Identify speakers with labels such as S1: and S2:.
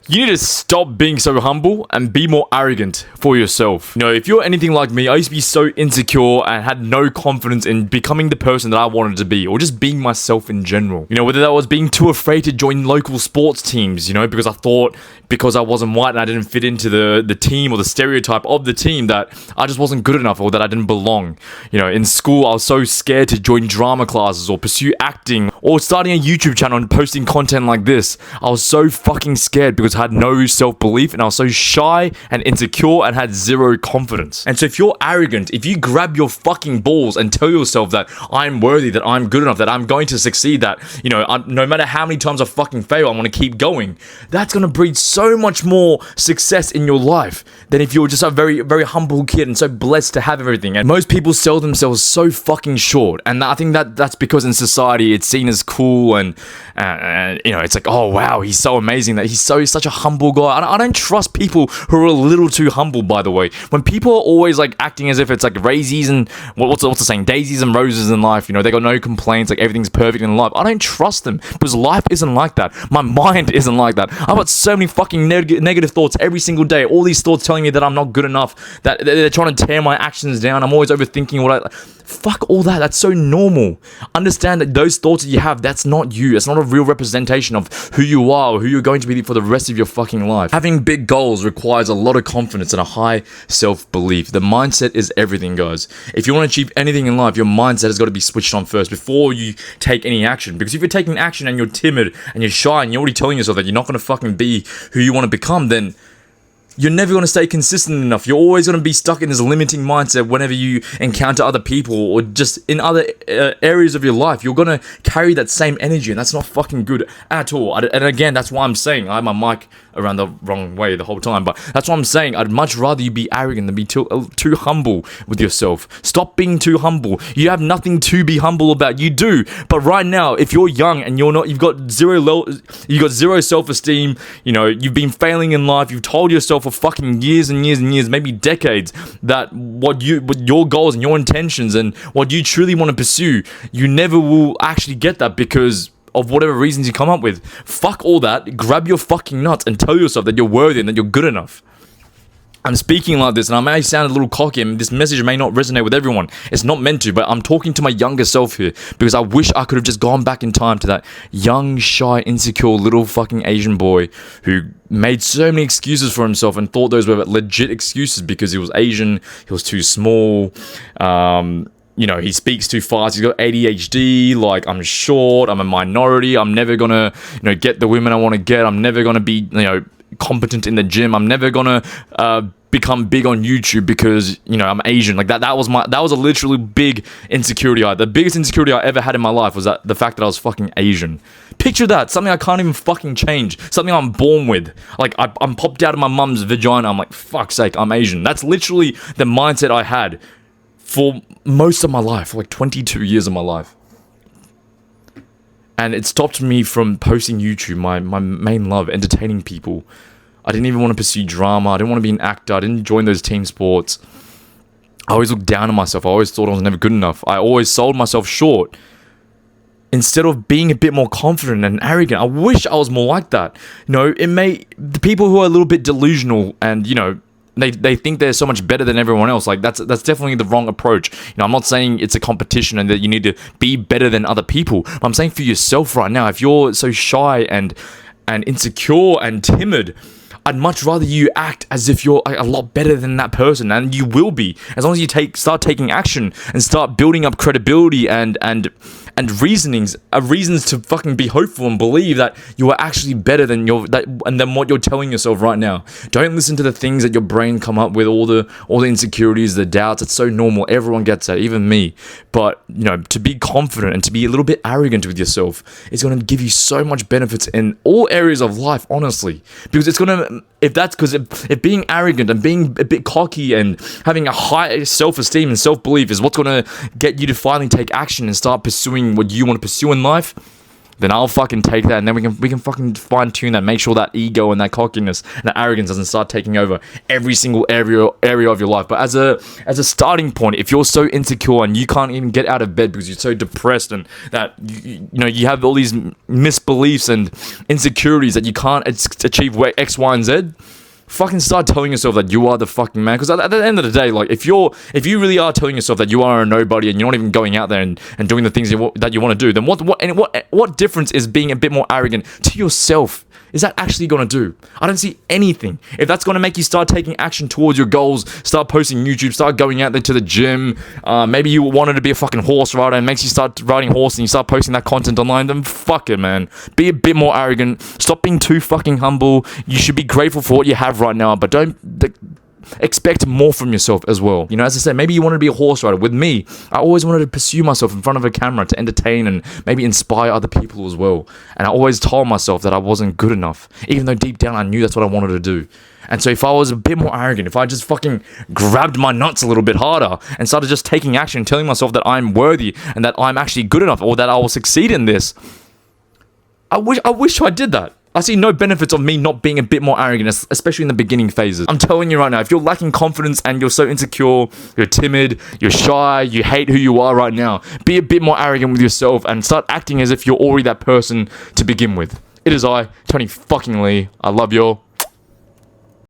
S1: You need to stop being so humble and be more arrogant for yourself. You know, if you're anything like me, I used to be so insecure and had no confidence in becoming the person that I wanted to be, or just being myself in general. You know, whether that was being too afraid to join local sports teams, you know, because I thought because I wasn't white and I didn't fit into the team or the stereotype of the team that I just wasn't good enough or that I didn't belong. You know, in school, I was so scared to join drama classes or pursue acting or starting a YouTube channel and posting content like this. I was so fucking scared because I had no self-belief and I was so shy and insecure and had zero confidence. And so if you're arrogant, if you grab your fucking balls and tell yourself that I'm worthy, that I'm good enough, that I'm going to succeed, that, you know, no matter how many times I fucking fail, I'm going to keep going, that's going to breed so much more success in your life than if you're just a very, very humble kid and so blessed to have everything. And most people sell themselves so fucking short. And I think that's because in society it's seen as cool and you know, it's like, oh wow, he's so amazing, that he's such a humble guy. I don't trust people who are a little too humble, by the way. When people are always like acting as if it's like raisies and what's the saying, daisies and roses in life, you know, they got no complaints, like everything's perfect in life. I don't trust them because life isn't like that. My mind isn't like that. I've got so many fucking negative thoughts every single day. All these thoughts telling me that I'm not good enough, that they're trying to tear my actions down. I'm always overthinking fuck all that. That's so normal. Understand that those thoughts that you have, that's not you. It's not a real representation of who you are or who you're going to be for the rest of your fucking life. Having big goals requires a lot of confidence and a high self-belief. The mindset is everything, guys. If you want to achieve anything in life, your mindset has got to be switched on first before you take any action. Because if you're taking action and you're timid and you're shy and you're already telling yourself that you're not going to fucking be who you want to become, then you're never going to stay consistent enough. You're always going to be stuck in this limiting mindset whenever you encounter other people or just in other areas of your life. You're going to carry that same energy, and that's not fucking good at all. And again, that's why I'm saying, I have my mic around the wrong way the whole time, but that's what I'm saying. I'd much rather you be arrogant than be too humble with yourself. Stop being too humble. You have nothing to be humble about. You do, but right now, if you're young and you've got zero self-esteem, you know, you've been failing in life, you've told yourself for fucking years and years and years, maybe decades, that what your goals and your intentions and what you truly want to pursue, you never will actually get that because of whatever reasons you come up with. Fuck all that. Grab your fucking nuts and tell yourself that you're worthy and that you're good enough. I'm speaking like this and I may sound a little cocky and this message may not resonate with everyone. It's not meant to, but I'm talking to my younger self here because I wish I could have just gone back in time to that young, shy, insecure little fucking Asian boy who made so many excuses for himself and thought those were legit excuses because he was Asian, he was too small, you know, he speaks too fast, he's got ADHD, like, I'm short, I'm a minority, I'm never gonna, you know, get the women I want to get, I'm never gonna be, you know, competent in the gym, I'm never gonna become big on YouTube because, you know, I'm Asian. Like that was a literally big insecurity. The biggest insecurity I ever had in my life was the fact that I was fucking Asian. Picture that, something I can't even fucking change, something I'm born with. Like I'm popped out of my mum's vagina, I'm like, fuck's sake, I'm Asian. That's literally the mindset I had for most of my life, for like 22 years of my life. And it stopped me from posting YouTube, my main love, entertaining people. I didn't even want to pursue drama. I didn't want to be an actor. I didn't join those team sports. I always looked down on myself. I always thought I was never good enough. I always sold myself short. Instead of being a bit more confident and arrogant, I wish I was more like that. You know, the people who are a little bit delusional and, you know, they think they're so much better than everyone else. Like that's definitely the wrong approach. You know, I'm not saying it's a competition and that you need to be better than other people. I'm saying for yourself right now, if you're so shy and insecure and timid, I'd much rather you act as if you're a lot better than that person, and you will be as long as you start taking action and start building up credibility and reasons to fucking be hopeful and believe that you are actually better than than what you're telling yourself right now. Don't listen to the things that your brain come up with, all the insecurities, the doubts. It's so normal. Everyone gets that, even me. But, you know, to be confident and to be a little bit arrogant with yourself is going to give you so much benefits in all areas of life, honestly, because it's going to, if being arrogant and being a bit cocky and having a high self-esteem and self-belief is what's going to get you to finally take action and start pursuing what you want to pursue in life, then I'll fucking take that, and then we can fucking fine tune that. Make sure that ego and that cockiness and that arrogance doesn't start taking over every single area of your life. But as a starting point, if you're so insecure and you can't even get out of bed because you're so depressed and that you have all these misbeliefs and insecurities that you can't achieve X, Y, and Z, fucking start telling yourself that you are the fucking man. Because at the end of the day, like if you really are telling yourself that you are a nobody and you're not even going out there and doing the things that you want to do, then what difference is being a bit more arrogant to yourself? Is that actually going to do? I don't see anything. If that's going to make you start taking action towards your goals, start posting YouTube, start going out there to the gym, maybe you wanted to be a fucking horse rider and makes you start riding horse and you start posting that content online, then fuck it, man. Be a bit more arrogant. Stop being too fucking humble. You should be grateful for what you have right now, but don't expect more from yourself as well. As I said, maybe you want to be a horse rider. With me, I always wanted to pursue myself in front of a camera to entertain and maybe inspire other people as well. And I always told myself that I wasn't good enough, even though deep down I knew that's what I wanted to do. And so if I was a bit more arrogant, if I just fucking grabbed my nuts a little bit harder and started just taking action, telling myself that I'm worthy and that I'm actually good enough or that I will succeed in this, I wish I did that. I see no benefits of me not being a bit more arrogant, especially in the beginning phases. I'm telling you right now, if you're lacking confidence and you're so insecure, you're timid, you're shy, you hate who you are right now, be a bit more arrogant with yourself and start acting as if you're already that person to begin with. It is I, Tony fucking Lee. I love you all.